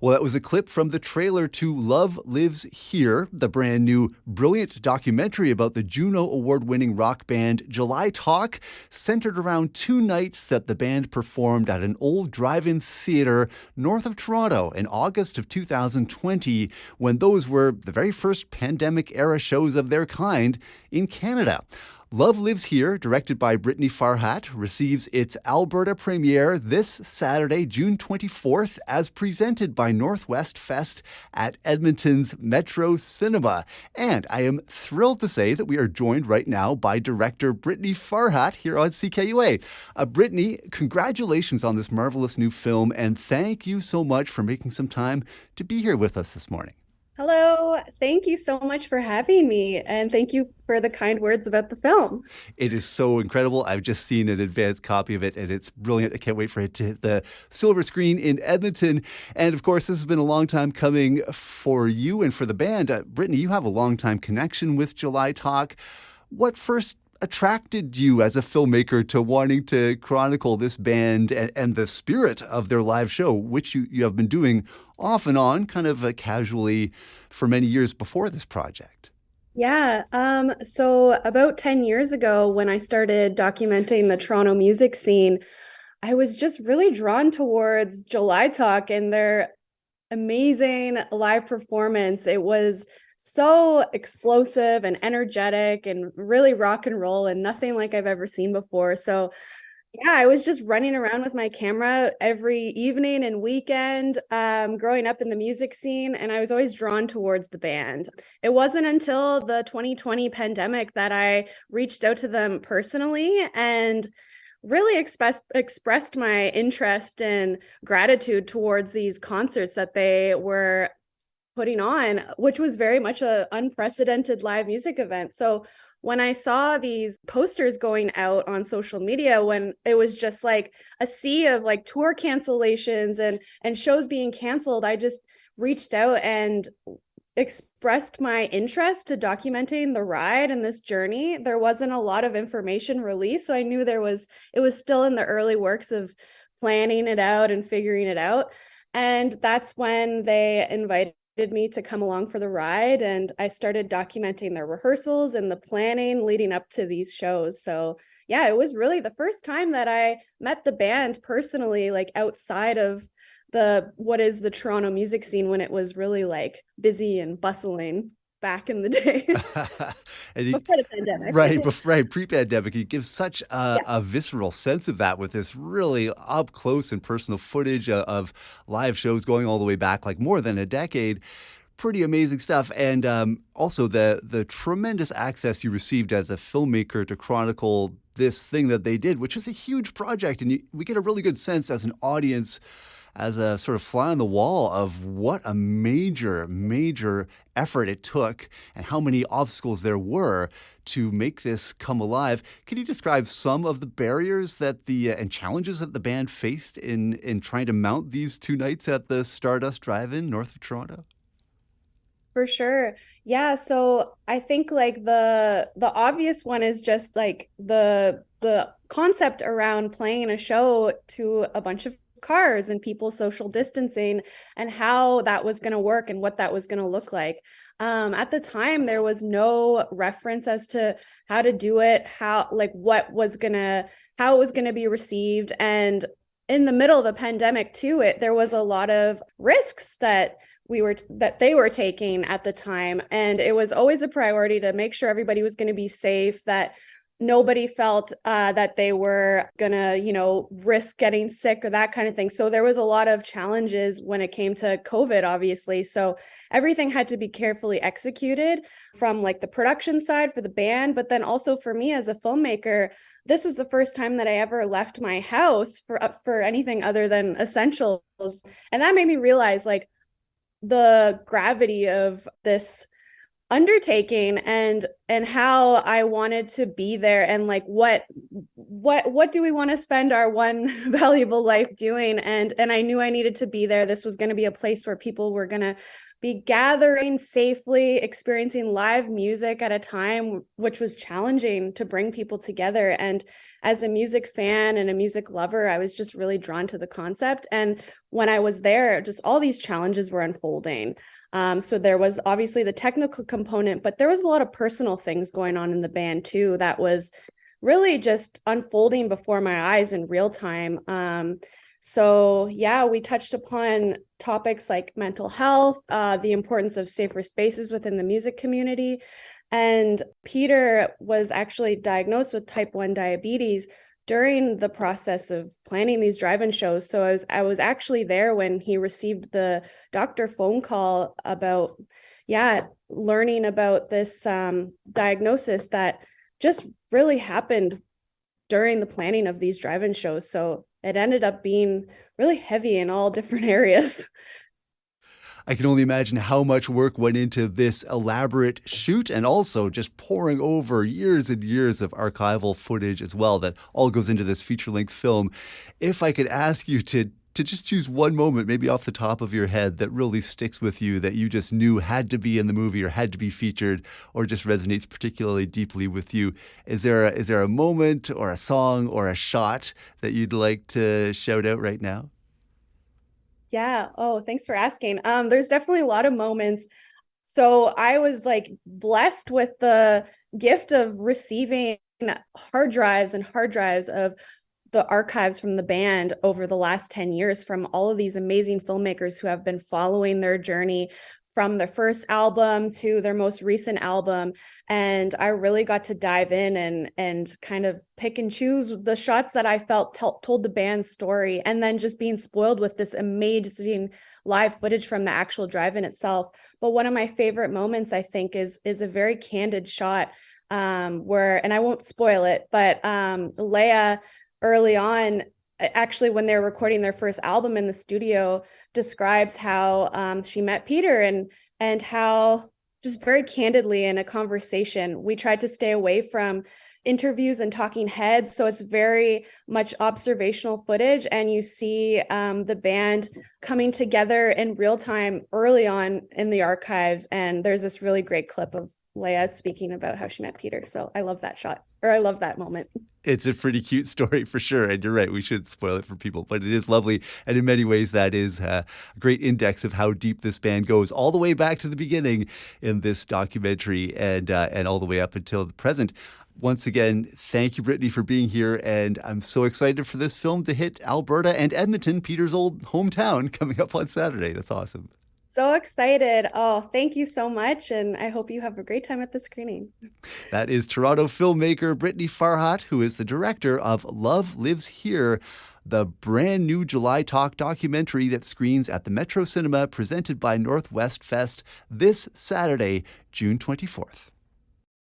Well, that was a clip from the trailer to Love Lives Here, the brand new brilliant documentary about the Juno Award-winning rock band July Talk, centered around two nights that the band performed at an old drive-in theater north of Toronto in August of 2020, when those were the very first pandemic-era shows of their kind in Canada. Love Lives Here, directed by Brittany Farhat, receives its ALBERTA premiere this Saturday, June 24th, as presented by Northwest Fest at Edmonton's Metro Cinema. And I am thrilled to say that we are joined right now by director Brittany Farhat here on CKUA. Brittany, congratulations on this marvelous new film, and thank you so much for making some time to be here with us this morning. Hello, thank you so much for having me, and thank you for the kind words about the film. It is so incredible. I've just seen an advanced copy of it, and it's brilliant. I can't wait for it to hit the silver screen in Edmonton. And of course, this has been a long time coming for you and for the band. Brittany, you have a long time connection with July Talk. What first attracted you as a filmmaker to wanting to chronicle this band and the spirit of their live show, which you have been doing off and on, kind of casually for many years before this project? Yeah, so about 10 years ago, when I started documenting the Toronto music scene, I was just really drawn towards July Talk and their amazing live performance. It was so explosive and energetic and really rock and roll and nothing like I've ever seen before. So yeah, I was just running around with my camera every evening and weekend, growing up in the music scene, and I was always drawn towards the band. It wasn't until the 2020 pandemic that I reached out to them personally and really expressed my interest and gratitude towards these concerts that they were putting on, which was very much an unprecedented live music event. So when I saw these posters going out on social media, when it was just like a sea of like tour cancellations and shows being canceled, I just reached out and expressed my interest to documenting the ride and this journey. There wasn't a lot of information released, so I knew it was still in the early works of planning it out and figuring it out. And that's when they invited me to come along for the ride, and I started documenting their rehearsals and the planning leading up to these shows. So yeah, it was really the first time that I met the band personally, like outside of what is the Toronto music scene, when it was really like busy and bustling back in the day. Before the pandemic. Right, pre-pandemic. You give such a visceral sense of that with this really up close and personal footage of live shows going all the way back, like more than a decade. Pretty amazing stuff. And also the tremendous access you received as a filmmaker to chronicle this thing that they did, which is a huge project. And we get a really good sense as an audience, as a sort of fly on the wall, of what a major, major effort it took and how many obstacles there were to make this come alive. Can you describe some of the barriers that and challenges that the band faced in trying to mount these two nights at the Stardust Drive-In north of Toronto? For sure. Yeah, so I think like the obvious one is just like the concept around playing a show to a bunch of cars and people social distancing, and how that was going to work and what that was going to look like. At the time, there was no reference as to how to do it, how it was going to be received. And in the middle of the pandemic too, there was a lot of risks that they were taking at the time. And it was always a priority to make sure everybody was going to be safe, that nobody felt that they were gonna, risk getting sick or that kind of thing. So there was a lot of challenges when it came to COVID, obviously. So everything had to be carefully executed from like the production side for the band, but then also for me as a filmmaker. This was the first time that I ever left my house for anything other than essentials. And that made me realize like the gravity of this undertaking and how I wanted to be there, and like what do we want to spend our one valuable life doing, and I knew I needed to be there. This was going to be a place where people were going to be gathering safely, experiencing live music at a time which was challenging to bring people together. And as a music fan and a music lover, I was just really drawn to the concept. And when I was there, just all these challenges were unfolding. So there was obviously the technical component, but there was a lot of personal things going on in the band too that was really just unfolding before my eyes in real time. So yeah, we touched upon topics like mental health, the importance of safer spaces within the music community. And Peter was actually diagnosed with type 1 diabetes during the process of planning these drive-in shows. So I was actually there when he received the doctor phone call about, learning about this diagnosis that just really happened during the planning of these drive-in shows. So it ended up being really heavy in all different areas. I can only imagine how much work went into this elaborate shoot, and also just pouring over years and years of archival footage as well that all goes into this feature-length film. If I could ask you to just choose one moment, maybe off the top of your head, that really sticks with you, that you just knew had to be in the movie or had to be featured or just resonates particularly deeply with you, is there a moment or a song or a shot that you'd like to shout out right now? Yeah. Oh, thanks for asking. There's definitely a lot of moments. So I was like blessed with the gift of receiving hard drives and hard drives of the archives from the band over the last 10 years from all of these amazing filmmakers who have been following their journey from their first album to their most recent album. And I really got to dive in and kind of pick and choose the shots that I felt told the band's story, and then just being spoiled with this amazing live footage from the actual drive-in itself. But one of my favorite moments, I think, is a very candid shot where, and I won't spoil it, but Leah early on, actually when they were recording their first album in the studio, describes how she met Peter, and how just very candidly in a conversation, we tried to stay away from interviews and talking heads. So it's very much observational footage, and you see the band coming together in real time early on in the archives. And there's this really great clip of Leah speaking about how she met Peter. So I love that shot, or I love that moment. It's a pretty cute story for sure. And you're right, we should spoil it for people, but it is lovely. And in many ways, that is a great index of how deep this band goes, all the way back to the beginning in this documentary, and all the way up until the present. Once again, thank you, Brittany, for being here. And I'm so excited for this film to hit Alberta and Edmonton, Peter's old hometown, coming up on Saturday. That's awesome. So excited. Oh, thank you so much. And I hope you have a great time at the screening. That is Toronto filmmaker Brittany Farhat, who is the director of Love Lives Here, the brand new July Talk documentary that screens at the Metro Cinema, presented by Northwest Fest this Saturday, June 24th.